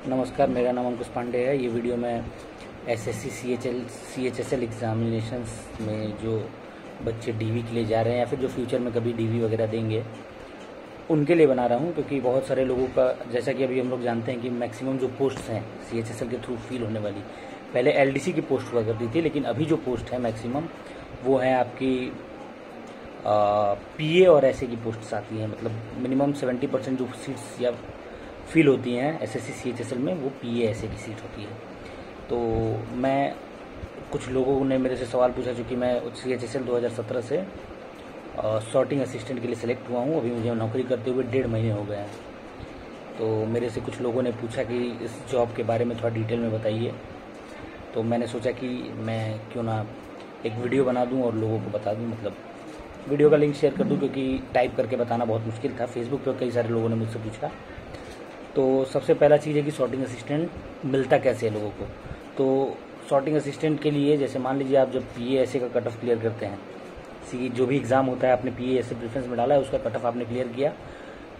नमस्कार, मेरा नाम अंकुश पांडे है। ये वीडियो मैं एसएससी सीएचएसएल एग्जामिनेशंस में जो बच्चे डीवी के लिए जा रहे हैं या फिर जो फ्यूचर में कभी डीवी वगैरह देंगे उनके लिए बना रहा हूँ, क्योंकि बहुत सारे लोगों का, जैसा कि अभी हम लोग जानते हैं कि मैक्सिमम जो पोस्ट्स हैं सीएचएसएल के थ्रू फिल होने वाली, पहले एलडीसी की पोस्ट हुआ करती थी, लेकिन अभी जो पोस्ट है मैक्सिमम वो है आपकी पीए और एसए की पोस्ट्स आती हैं। मतलब मिनिमम 70% जो सीट्स या फिल होती हैं एसएससी सीएचएसएल में वो पीए एसए की सीट होती है। तो मैं, कुछ लोगों ने मेरे से सवाल पूछा, चूँकि मैं सीएचएसएल 2017 से सॉर्टिंग असिस्टेंट के लिए सिलेक्ट हुआ हूँ। अभी मुझे नौकरी करते हुए 1.5 महीने हो गए हैं। तो मेरे से कुछ लोगों ने पूछा कि इस जॉब के बारे में थोड़ा डिटेल में बताइए। तो मैंने सोचा कि मैं क्यों ना एक वीडियो बना दूं और लोगों को बता दूं, मतलब वीडियो का लिंक शेयर कर दूं, क्योंकि टाइप करके बताना बहुत मुश्किल था। फेसबुक पर कई सारे लोगों ने मुझसे पूछा। तो सबसे पहला चीज़ है कि सॉर्टिंग असिस्टेंट मिलता कैसे है लोगों को। तो सॉर्टिंग असिस्टेंट के लिए, जैसे मान लीजिए आप जब पीए एसए का कट ऑफ क्लियर करते हैं, जो भी एग्ज़ाम होता है आपने पीए एसए प्रेफरेंस में डाला है, उसका कट ऑफ आपने क्लियर किया,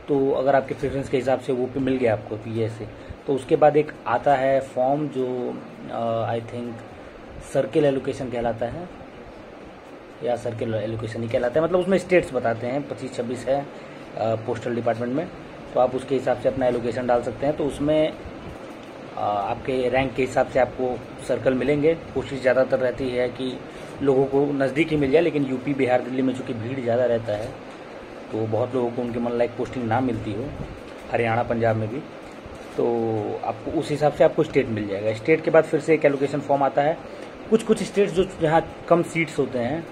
तो अगर आपके प्रेफरेंस के हिसाब से वो पे मिल गया आपको पीए एसए, तो उसके बाद एक आता है फॉर्म जो आई थिंक सर्किल एलोकेशन कहलाता है, या सर्किल एलोकेशन ही कहलाता है। मतलब उसमें स्टेट्स बताते हैं, 25-26 है पोस्टल डिपार्टमेंट में, तो आप उसके हिसाब से अपना एलोकेशन डाल सकते हैं। तो उसमें आपके रैंक के हिसाब से आपको सर्कल मिलेंगे। कोशिश ज़्यादातर रहती है कि लोगों को नज़दीक ही मिल जाए, लेकिन यूपी, बिहार, दिल्ली में चूँकि भीड़ ज़्यादा रहता है तो बहुत लोगों को उनके मन लायक पोस्टिंग ना मिलती हो, हरियाणा, पंजाब में भी, तो आपको उस हिसाब से आपको स्टेट मिल जाएगा। स्टेट के बाद फिर से एक एलोकेशन फॉर्म आता है। कुछ स्टेट्स जो जहाँ कम सीट्स होते हैं,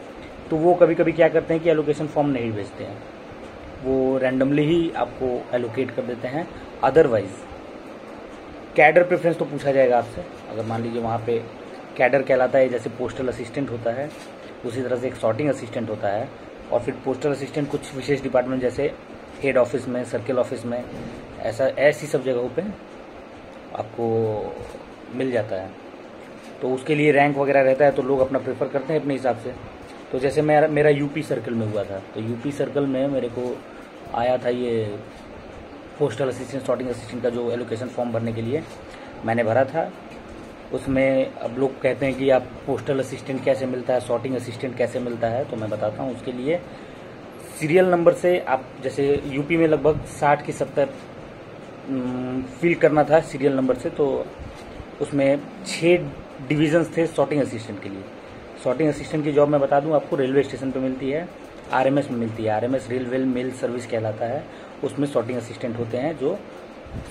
तो वो कभी कभी क्या करते हैं कि एलोकेशन फॉर्म नहीं भेजते हैं, वो रैंडमली ही आपको एलोकेट कर देते हैं। अदरवाइज कैडर प्रेफरेंस तो पूछा जाएगा आपसे। अगर मान लीजिए वहाँ पे कैडर कहलाता है, जैसे पोस्टल असिस्टेंट होता है, उसी तरह से एक सॉर्टिंग असिस्टेंट होता है, और फिर पोस्टल असिस्टेंट कुछ विशेष डिपार्टमेंट जैसे हेड ऑफिस में, सर्किल ऑफिस में, ऐसी सब जगहों पे आपको मिल जाता है। तो उसके लिए रैंक वगैरह रहता है, तो लोग अपना प्रेफर करते हैं अपने हिसाब से। तो जैसे मेरा यूपी सर्कल में हुआ था, तो यूपी सर्कल में मेरे को आया था ये पोस्टल असिस्टेंट, सॉर्टिंग असिस्टेंट का जो एलोकेशन फॉर्म भरने के लिए मैंने भरा था। उसमें अब लोग कहते हैं कि आप पोस्टल असिस्टेंट कैसे मिलता है, सॉर्टिंग असिस्टेंट कैसे मिलता है, तो मैं बताता हूँ। उसके लिए सीरियल नंबर से आप, जैसे यूपी में लगभग 60 की 70 फिल करना था सीरियल नंबर से, तो उसमें 6 डिविजन्स थे सॉर्टिंग असिस्टेंट के लिए। सॉर्टिंग असिस्टेंट की जॉब मैं बता दूं आपको, रेलवे स्टेशन पे मिलती है, आरएमएस में मिलती है। आरएमएस रेलवे मेल सर्विस कहलाता है। उसमें सॉर्टिंग असिस्टेंट होते हैं जो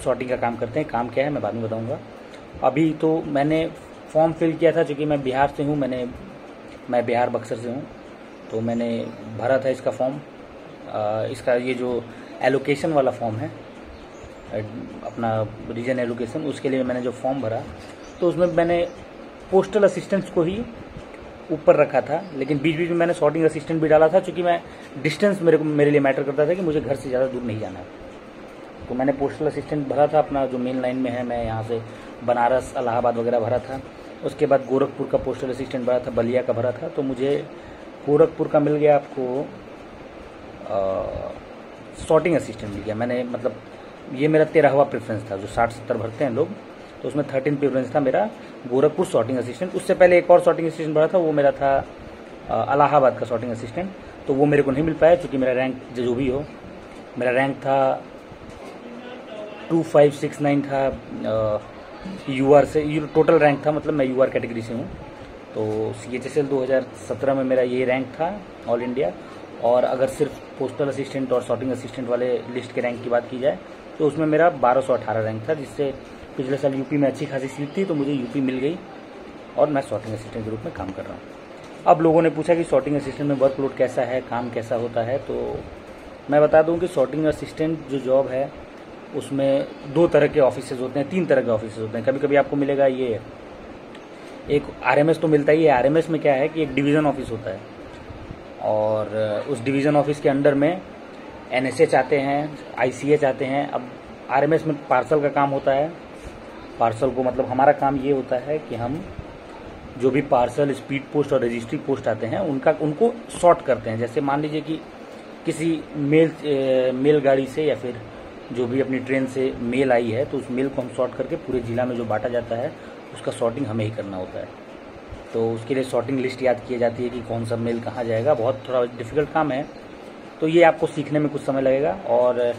सॉर्टिंग का काम करते हैं। काम क्या है मैं बाद में बताऊंगा। अभी तो मैंने फॉर्म फिल किया था, चूँकि मैं बिहार से हूँ, मैं बिहार बक्सर से हूँ, तो मैंने भरा था इसका फॉर्म। इसका ये जो एलोकेशन वाला फॉर्म है, अपना रीजन एलोकेशन, उसके लिए मैंने जो फॉर्म भरा, तो उसमें मैंने पोस्टल असिस्टेंट्स को ही ऊपर रखा था, लेकिन बीच बीच में मैंने सॉर्टिंग असिस्टेंट भी डाला था, क्योंकि मैं डिस्टेंस मेरे लिए मैटर करता था कि मुझे घर से ज़्यादा दूर नहीं जाना है। तो मैंने पोस्टल असिस्टेंट भरा था अपना, जो मेन लाइन में है, मैं यहाँ से बनारस, इलाहाबाद वगैरह भरा था। उसके बाद गोरखपुर का पोस्टल असिस्टेंट भरा था, बलिया का भरा था, तो मुझे गोरखपुर का मिल गया आपको सॉर्टिंग असिस्टेंट मिल गया। मैंने, मतलब ये मेरा 13वां प्रेफरेंस था, जो 60-70 भरते हैं लोग, तो उसमें 13 प्रेफरेंस था मेरा गोरखपुर सॉर्टिंग असिस्टेंट। उससे पहले एक और सॉर्टिंग असिस्टेंट भरा था, वो मेरा था इलाहाबाद का सॉर्टिंग असिस्टेंट, तो वो मेरे को नहीं मिल पाया, क्योंकि मेरा रैंक जो भी हो, मेरा रैंक था 2569 था यूआर से, टोटल रैंक था, मतलब मैं यूआर कैटेगरी से हूँ। तो सीएचएसएल 2017 में मेरा ये रैंक था ऑल इंडिया। और अगर सिर्फ पोस्टल असिस्टेंट और सॉर्टिंग असिस्टेंट वाले लिस्ट के रैंक की बात की जाए, तो उसमें मेरा 1218 रैंक था, जिससे पिछले साल यूपी में अच्छी खासी सीट थी, तो मुझे यूपी मिल गई और मैं सॉर्टिंग असिस्टेंट के रूप में काम कर रहा हूँ। अब लोगों ने पूछा कि सॉर्टिंग असिस्टेंट में वर्कलोड कैसा है, काम कैसा होता है, तो मैं बता दूं कि सॉर्टिंग असिस्टेंट जो जॉब है उसमें 2 तरह के ऑफिसेज होते हैं, 3 तरह के ऑफिसेज होते हैं। कभी कभी आपको मिलेगा ये एक आरएमएस तो मिलता ही है। आरएमएस में क्या है कि एक डिवीज़न ऑफिस होता है, और उस डिवीज़न ऑफिस के अंडर में एनएसएच आते हैं, आईसीएच आते हैं। अब आरएमएस में पार्सल का काम होता है। पार्सल को, मतलब हमारा काम ये होता है कि हम जो भी पार्सल, स्पीड पोस्ट और रजिस्ट्री पोस्ट आते हैं उनको सॉर्ट करते हैं। जैसे मान लीजिए कि किसी मेल गाड़ी से या फिर जो भी अपनी ट्रेन से मेल आई है तो उस मेल को हम सॉर्ट करके पूरे ज़िला में जो बांटा जाता है उसका सॉर्टिंग हमें ही करना होता है। तो उसके लिए सॉर्टिंग लिस्ट याद की जाती है कि कौन सा मेल कहाँ जाएगा। बहुत थोड़ा डिफ़िकल्ट काम है, तो ये आपको सीखने में कुछ समय लगेगा। और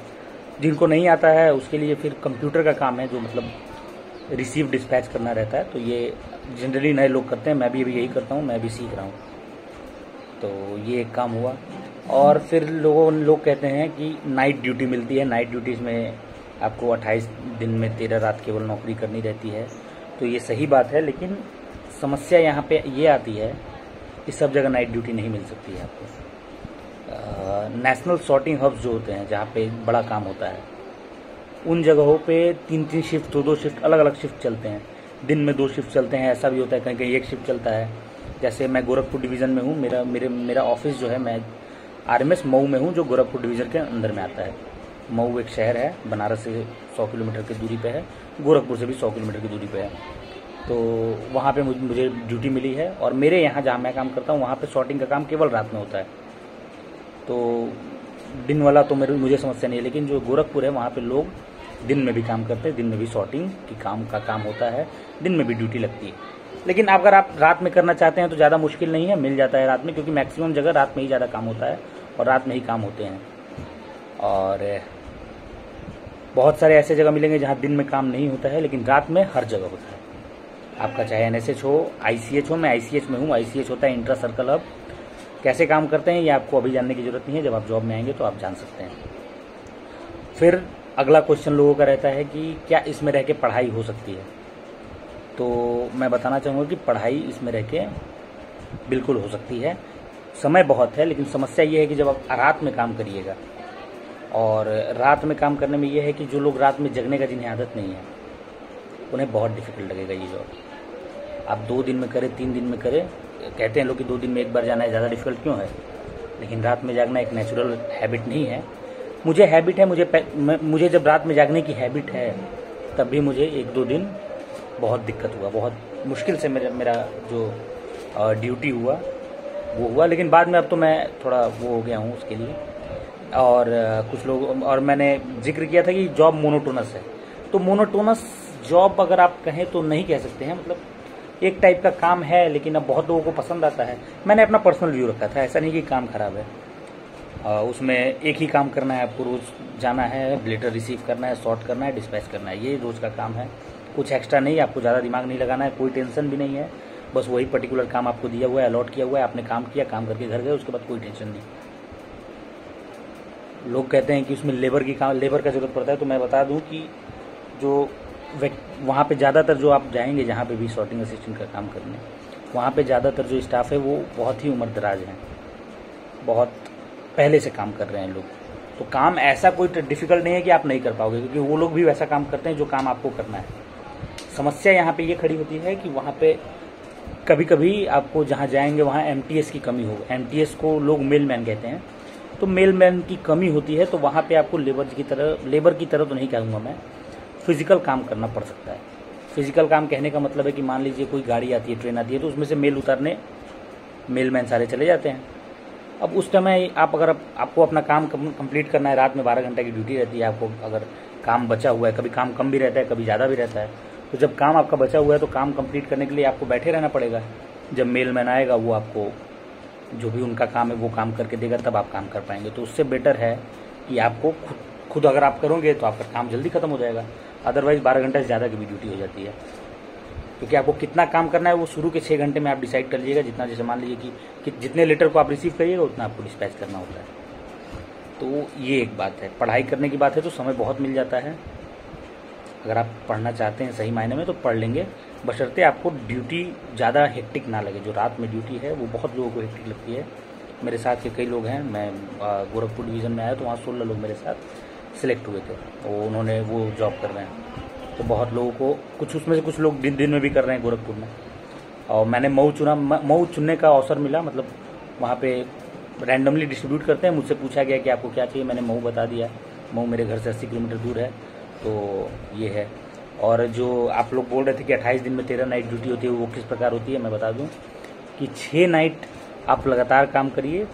जिनको नहीं आता है उसके लिए फिर कंप्यूटर का काम है, जो मतलब रिसीव डिस्पैच करना रहता है। तो ये जनरली नए लोग करते हैं, मैं भी अभी यही करता हूँ, मैं भी सीख रहा हूँ। तो ये एक काम हुआ। और फिर लोग कहते हैं कि नाइट ड्यूटी मिलती है। नाइट ड्यूटीज़ में आपको 28 दिन में 13 रात केवल नौकरी करनी रहती है। तो ये सही बात है, लेकिन समस्या यहाँ पे ये आती है कि सब जगह नाइट ड्यूटी नहीं मिल सकती है आपको। नेशनल सॉर्टिंग हब्स जो होते हैं, जहाँ पे बड़ा काम होता है, उन जगहों पे 3-3 शिफ्ट, 2-2 शिफ्ट, अलग अलग शिफ्ट चलते हैं। दिन में 2 शिफ्ट चलते हैं, ऐसा भी होता है कहीं कहीं 1 शिफ्ट चलता है। जैसे मैं गोरखपुर डिवीज़न में हूँ, मेरा ऑफिस जो है, मैं RMS मऊ में हूँ, जो गोरखपुर डिवीज़न के अंदर में आता है। मऊ एक शहर है, बनारस से 100 किलोमीटर की दूरी पे है, गोरखपुर से भी 100 किलोमीटर की दूरी पे है। तो वहाँ पे मुझे ड्यूटी मिली है। और मेरे यहाँ जहाँ मैं काम करता हूँ वहाँ पे सॉर्टिंग का काम केवल रात में होता है। तो दिन वाला तो मुझे समस्या नहीं है, लेकिन जो गोरखपुर है वहाँ पे लोग दिन में भी काम करते हैं, दिन में भी सॉर्टिंग की काम होता है, दिन में भी ड्यूटी लगती है। लेकिन अगर आप रात में करना चाहते हैं तो ज़्यादा मुश्किल नहीं है, मिल जाता है रात में, क्योंकि मैक्सिमम जगह रात में ही ज़्यादा काम होता है और रात में ही काम होते हैं। और बहुत सारे ऐसे जगह मिलेंगे जहाँ दिन में काम नहीं होता है, लेकिन रात में हर जगह होता है। आपका चाहे NSH हो, ICH हो, मैं ICH में हूँ। ICH होता है इंट्रा सर्कल हब। कैसे काम करते हैं ये आपको अभी जानने की जरूरत नहीं है, जब आप जॉब में आएंगे तो आप जान सकते हैं। फिर अगला क्वेश्चन लोगों का रहता है कि क्या इसमें रह के पढ़ाई हो सकती है। तो मैं बताना चाहूँगा कि पढ़ाई इसमें रह के बिल्कुल हो सकती है। समय बहुत है, लेकिन समस्या ये है कि जब आप रात में काम करिएगा, और रात में काम करने में ये है कि जो लोग रात में जगने का जिन्हें आदत नहीं है उन्हें बहुत डिफिकल्ट लगेगा ये जॉब। आप 2 दिन में करें, 3 दिन में करें, कहते हैं लोग कि 2 दिन में एक बार जाना है, ज़्यादा डिफिकल्ट क्यों है। लेकिन रात में जागना एक नेचुरल हैबिट नहीं है। मुझे हैबिट है, मुझे जब रात में जागने की हैबिट है तब भी मुझे 1-2 दिन बहुत दिक्कत हुआ, बहुत मुश्किल से मेरा जो ड्यूटी हुआ वो हुआ। लेकिन बाद में अब तो मैं थोड़ा वो हो गया हूँ उसके लिए। और कुछ लोग, और मैंने जिक्र किया था कि जॉब मोनोटोनस है। तो मोनोटोनस जॉब अगर आप कहें तो नहीं कह सकते हैं, मतलब एक टाइप का काम है, लेकिन अब बहुत लोगों को पसंद आता है। मैंने अपना पर्सनल व्यू रखा था, ऐसा नहीं कि काम खराब है। उसमें एक ही काम करना है आपको, रोज़ जाना है, लेटर रिसीव करना है, सॉर्ट करना है, डिस्पैच करना है, ये रोज़ का काम है। कुछ एक्स्ट्रा नहीं, आपको ज़्यादा दिमाग नहीं लगाना है, कोई टेंशन भी नहीं है। बस वही पर्टिकुलर काम आपको दिया हुआ है, अलॉट किया हुआ है, आपने काम किया, काम करके घर गए, उसके बाद कोई टेंशन नहीं। लोग कहते हैं कि उसमें लेबर का ज़रूरत पड़ता है। तो मैं बता दूं कि जो वहाँ पे ज़्यादातर जो आप जाएंगे, जहाँ पे भी सॉर्टिंग असिस्टेंट का काम करने, वहाँ पे ज़्यादातर जो स्टाफ है वो बहुत ही उम्रदराज हैं, बहुत पहले से काम कर रहे हैं लोग। तो काम ऐसा कोई डिफ़िकल्ट नहीं है कि आप नहीं कर पाओगे, क्योंकि वो लोग भी वैसा काम करते हैं जो काम आपको करना है। समस्या यहाँ पे ये खड़ी होती है कि वहाँ पे कभी कभी आपको जहाँ जाएंगे वहाँ MTS की कमी हो। MTS को लोग मेलमैन कहते हैं। तो मेलमैन की कमी होती है, तो वहाँ पे आपको लेबर की तरह तो नहीं कहूँगा मैं, फिजिकल काम करना पड़ सकता है। फिजिकल काम कहने का मतलब है कि मान लीजिए कोई गाड़ी आती है, ट्रेन आती है, तो उसमें से मेल उतारने मेलमैन सारे चले जाते हैं। अब उस समय आपको अपना काम कंप्लीट करना है, रात में 12 घंटे की ड्यूटी रहती है आपको। अगर काम बचा हुआ है, कभी काम कम भी रहता है, कभी ज़्यादा भी रहता है, तो जब काम आपका बचा हुआ है तो काम कंप्लीट करने के लिए आपको बैठे रहना पड़ेगा। जब मेलमैन आएगा वो आपको जो भी उनका काम है वो काम करके देगा, तब आप काम कर पाएंगे। तो उससे बेटर है कि आपको खुद अगर आप करोगे तो आपका काम जल्दी खत्म हो जाएगा। अदरवाइज 12 घंटे से ज़्यादा की भी ड्यूटी हो जाती है, क्योंकि आपको कितना काम करना है वो शुरू के 6 घंटे में आप डिसाइड कर लीजिएगा। जितना, जैसे मान लीजिए कि जितने लेटर को आप रिसीव करिएगा उतना आपको डिस्पैच करना होता है। तो ये एक बात है। पढ़ाई करने की बात है तो समय बहुत मिल जाता है। अगर आप पढ़ना चाहते हैं सही मायने में तो पढ़ लेंगे, बशर्ते आपको ड्यूटी ज़्यादा हेक्टिक ना लगे। जो रात में ड्यूटी है वो बहुत लोगों को हेक्टिक लगती है। मेरे साथ के कई लोग हैं, मैं गोरखपुर डिवीज़न में आया तो वहाँ 16 लोग मेरे साथ सिलेक्ट हुए थे, तो उन्होंने वो जॉब कर रहे हैं। तो बहुत लोगों को, कुछ उसमें से कुछ लोग दिन में भी कर रहे हैं गोरखपुर में। और मैंने मऊ चुना, मऊ चुनने का अवसर मिला, मतलब वहाँ पे रैंडमली डिस्ट्रीब्यूट करते हैं। मुझसे पूछा गया कि आपको क्या चाहिए, मैंने मऊ बता दिया। मऊ मेरे घर से 80 किलोमीटर दूर है, तो ये है। और जो आप लोग बोल रहे थे कि 28 दिन में 13 नाइट ड्यूटी होती है, वो किस प्रकार होती है मैं बता दूं कि 6 नाइट आप लगातार काम करिए,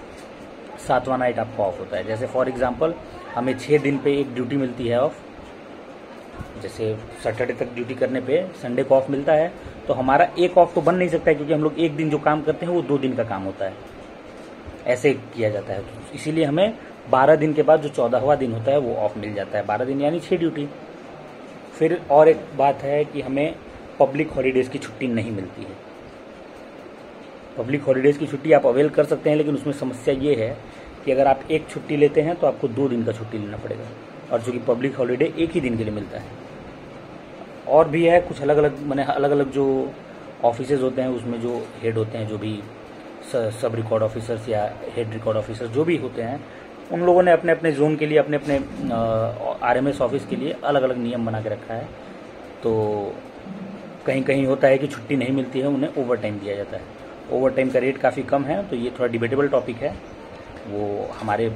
7वां नाइट आपका ऑफ होता है। जैसे फॉर एग्जांपल हमें 6 दिन पे एक ड्यूटी मिलती है ऑफ। जैसे सैटरडे तक ड्यूटी करने पे संडे को ऑफ मिलता है, तो हमारा एक ऑफ तो बन नहीं सकता है, क्योंकि हम लोग एक दिन जो काम करते हैं वो 2 दिन का काम होता है, ऐसे किया जाता है। तो इसीलिए हमें 12 दिन के बाद जो 14वां दिन होता है वो ऑफ मिल जाता है। 12 दिन यानी 6 ड्यूटी। फिर और एक बात है कि हमें पब्लिक हॉलीडेज़ की छुट्टी नहीं मिलती है। पब्लिक हॉलीडेज़ की छुट्टी आप अवेल कर सकते हैं, लेकिन उसमें समस्या ये है कि अगर आप एक छुट्टी लेते हैं तो आपको 2 दिन का छुट्टी लेना पड़ेगा, और चूँकि पब्लिक हॉलीडे एक ही दिन के लिए मिलता है। और भी है कुछ अलग अलग, मैंने अलग अलग जो ऑफिसेज होते हैं उसमें जो हेड होते हैं, जो भी सब रिकॉर्ड ऑफिसर्स या हेड रिकॉर्ड ऑफिसर्स जो भी होते हैं, उन लोगों ने अपने अपने जोन के लिए, अपने अपने RMS ऑफिस के लिए अलग अलग नियम बना के रखा है। तो कहीं कहीं होता है कि छुट्टी नहीं मिलती है, उन्हें ओवर टाइम दिया जाता है। ओवर टाइम का रेट काफ़ी कम है, तो ये थोड़ा डिबेटेबल टॉपिक है, वो हमारे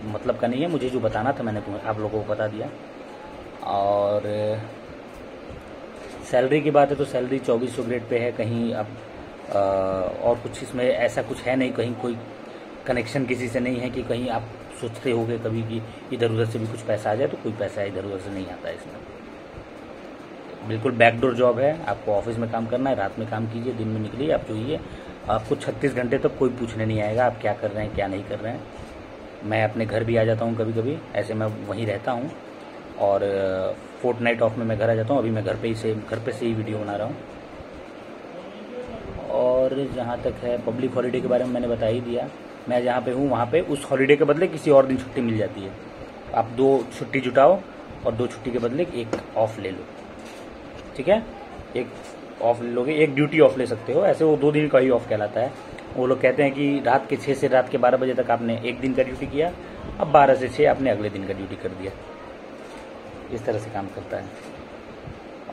मतलब का नहीं है। मुझे जो बताना था मैंने आप लोगों को बता दिया। और सैलरी की बात है तो सैलरी 2400 ग्रेड पे है। कहीं अब और कुछ इसमें ऐसा कुछ है नहीं, कहीं कोई कनेक्शन किसी से नहीं है कि कहीं आप सोचते होगे कभी कि इधर उधर से भी कुछ पैसा आ जाए, तो कोई पैसा इधर उधर से नहीं आता है इसमें। बिल्कुल बैकडोर जॉब है। आपको ऑफिस में काम करना है, रात में काम कीजिए, दिन में निकलिए, आप जोइए। आपको 36 घंटे तक कोई पूछने नहीं आएगा आप क्या कर रहे हैं क्या नहीं कर रहे हैं। मैं अपने घर भी आ जाता हूँ कभी कभी, ऐसे मैं वहीं रहता हूँ, और फोर्टनाइट ऑफ में मैं घर आ जाता हूँ। अभी मैं घर पे से ही वीडियो बना रहा हूँ। और जहाँ तक है पब्लिक हॉलीडे के बारे में मैंने बता ही दिया। मैं जहाँ पे हूँ वहाँ पे उस हॉलीडे के बदले किसी और दिन छुट्टी मिल जाती है। आप 2 छुट्टी जुटाओ और 2 छुट्टी के बदले एक ऑफ ले लो, ठीक है। एक ऑफ ले लोगे, एक ड्यूटी ऑफ ले सकते हो, ऐसे वो 2 दिन का ही ऑफ कहलाता है। वो लोग कहते हैं कि रात के 6 से रात के 12 बजे तक आपने एक दिन का ड्यूटी किया, अब 12 से 6 आपने अगले दिन का ड्यूटी कर दिया। इस तरह से काम करता है।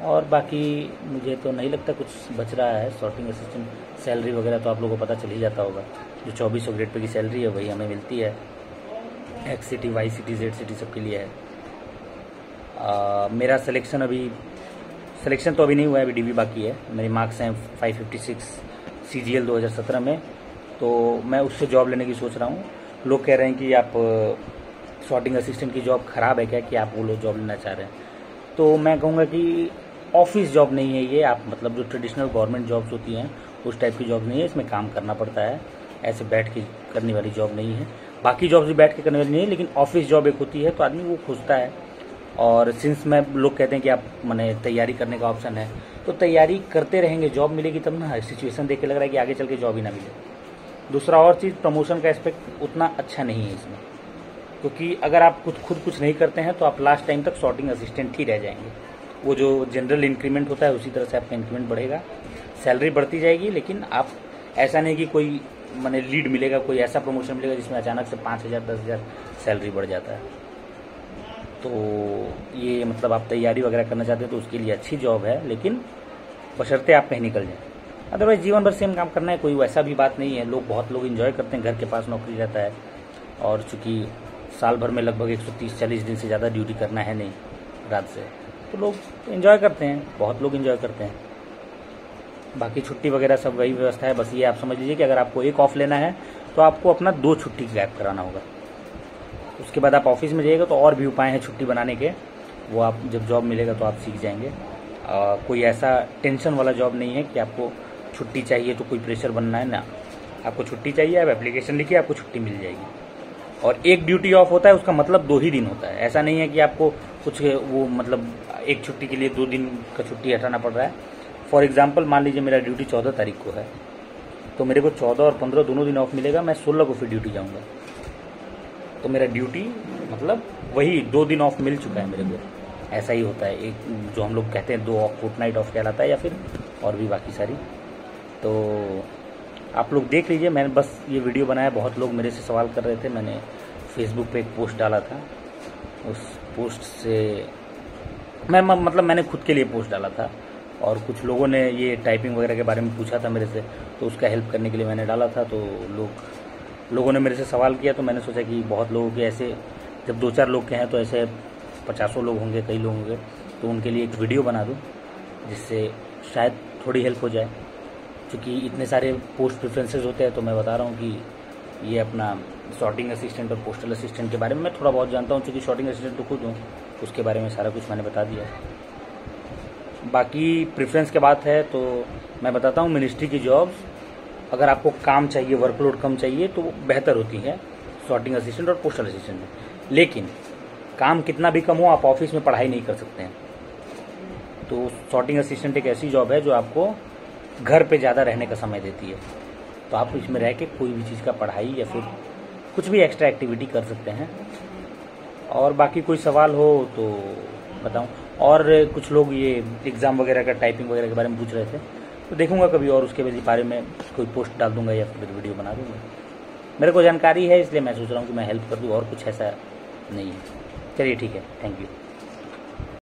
और बाकी मुझे तो नहीं लगता कुछ बच रहा है। सॉर्टिंग असिस्टेंट सैलरी वगैरह तो आप लोगों को पता चल ही जाता होगा। जो 2400 ग्रेड पे की सैलरी है वही हमें मिलती है। XCT, YCT, ZCT सबके लिए है। मेरा सिलेक्शन तो अभी नहीं हुआ है, अभी DV बाकी है। मेरी मार्क्स हैं 556 CGL 2017 में, तो मैं उससे जॉब लेने की सोच रहा हूँ। लोग कह रहे हैं कि आप सॉर्टिंग असिस्टेंट की जॉब ख़राब है क्या, कि आप वो लोग जॉब लेना चाह रहे हैं। तो मैं कहूँगा कि ऑफिस जॉब नहीं है ये। आप मतलब जो ट्रेडिशनल गवर्नमेंट जॉब्स होती हैं उस टाइप की जॉब नहीं है। इसमें काम करना पड़ता है, ऐसे बैठ के करने वाली जॉब नहीं है। बाकी जॉब्स भी बैठ के करने वाली नहीं है, लेकिन ऑफिस जॉब एक होती है, तो आदमी वो खोजता है। और सिंस मैं लोग कहते हैं कि आप माने तैयारी करने का ऑप्शन है, तो तैयारी करते रहेंगे, जॉब मिलेगी तब ना। सिचुएशन देख के लग रहा है कि आगे चल के जॉब ही ना मिले। दूसरा और चीज़, प्रमोशन का एस्पेक्ट उतना अच्छा नहीं है इसमें, क्योंकि अगर आप खुद कुछ नहीं करते हैं तो आप लास्ट टाइम तक सॉर्टिंग असिस्टेंट ही रह जाएंगे। वो जो जनरल इंक्रीमेंट होता है उसी तरह से आपका इंक्रीमेंट बढ़ेगा, सैलरी बढ़ती जाएगी, लेकिन आप ऐसा नहीं कि कोई माने लीड मिलेगा, कोई ऐसा प्रमोशन मिलेगा जिसमें अचानक से 5000 10,000 सैलरी बढ़ जाता है। तो ये मतलब आप तैयारी वगैरह करना चाहते हैं तो उसके लिए अच्छी जॉब है, लेकिन बशर्ते आप कहीं निकल जाएं। अदरवाइज जीवन भर सेम काम करना है, कोई वैसा भी बात नहीं है। बहुत लोग इन्जॉय करते हैं, घर के पास नौकरी रहता है, और चूँकि साल भर में लगभग 130-40 दिन से ज़्यादा ड्यूटी करना है नहीं रात से, तो लोग इन्जॉय करते हैं, बहुत लोग इन्जॉय करते हैं। बाकी छुट्टी वगैरह सब वही व्यवस्था है। बस ये आप समझ लीजिए कि अगर आपको एक ऑफ लेना है तो आपको अपना 2 छुट्टी गैप कराना होगा। उसके बाद आप ऑफिस में जाइएगा तो और भी उपाय हैं छुट्टी बनाने के, वो आप जब जॉब मिलेगा तो आप सीख जाएंगे। कोई ऐसा टेंशन वाला जॉब नहीं है कि आपको छुट्टी चाहिए तो कोई प्रेशर बनना है ना। आपको छुट्टी चाहिए, आप एप्लीकेशन लिखिए, आपको छुट्टी मिल जाएगी। और एक ड्यूटी ऑफ होता है, उसका मतलब 2 ही दिन होता है। ऐसा नहीं है कि आपको कुछ वो मतलब एक छुट्टी के लिए 2 दिन का छुट्टी हटाना पड़ रहा है। फॉर एग्जांपल मान लीजिए मेरा ड्यूटी 14 तारीख को है, तो मेरे को 14 और 15 दोनों दिन ऑफ मिलेगा। मैं 16 को फिर ड्यूटी जाऊँगा, तो मेरा ड्यूटी मतलब वही 2 दिन ऑफ मिल चुका है मेरे को। ऐसा ही होता है, एक जो हम लोग कहते हैं 2 ऑफ, फोर्टनाइट ऑफ कहलाता है, या फिर और भी बाकी सारी। तो आप लोग देख लीजिए, मैंने बस ये वीडियो बनाया। बहुत लोग मेरे से सवाल कर रहे थे, मैंने फेसबुक पे एक पोस्ट डाला था। उस पोस्ट से मैंने खुद के लिए पोस्ट डाला था, और कुछ लोगों ने ये टाइपिंग वगैरह के बारे में पूछा था मेरे से, तो उसका हेल्प करने के लिए मैंने डाला था। तो लोगों ने मेरे से सवाल किया, तो मैंने सोचा कि बहुत लोगों के ऐसे जब 2-4 लोग के हैं तो ऐसे 50 लोग होंगे, कई लोग होंगे, तो उनके लिए एक वीडियो बना दूँ जिससे शायद थोड़ी हेल्प हो जाए। क्योंकि इतने सारे पोस्ट प्रेफरेंसेस होते हैं, तो मैं बता रहा हूँ कि ये अपना सॉर्टिंग असिस्टेंट और पोस्टल असिस्टेंट के बारे में मैं थोड़ा बहुत जानता हूँ, क्योंकि सॉर्टिंग असिस्टेंट तो खुद हूँ, उसके बारे में सारा कुछ मैंने बता दिया। बाकी प्रेफरेंस की बात है तो मैं बताता हूँ, मिनिस्ट्री की जॉब्स अगर आपको काम चाहिए, वर्कलोड कम चाहिए, तो वो बेहतर होती है सॉर्टिंग असिस्टेंट और पोस्टल असिस्टेंट में। लेकिन काम कितना भी कम हो, आप ऑफिस में पढ़ाई नहीं कर सकते हैं। तो सॉर्टिंग असिस्टेंट एक ऐसी जॉब है जो आपको घर पे ज़्यादा रहने का समय देती है, तो आप इसमें रह के कोई भी चीज़ का पढ़ाई या फिर कुछ भी एक्स्ट्रा एक्टिविटी कर सकते हैं। और बाकी कोई सवाल हो तो बताऊं। और कुछ लोग ये एग्ज़ाम वगैरह का, टाइपिंग वगैरह के बारे में पूछ रहे थे, तो देखूंगा कभी और उसके बारे में कोई पोस्ट डाल दूंगा या फिर वीडियो बना दूंगा। मेरे को जानकारी है, इसलिए मैं सोच रहा हूँ कि मैं हेल्प कर दूँ, और कुछ ऐसा नहीं है। चलिए ठीक है, थैंक यू।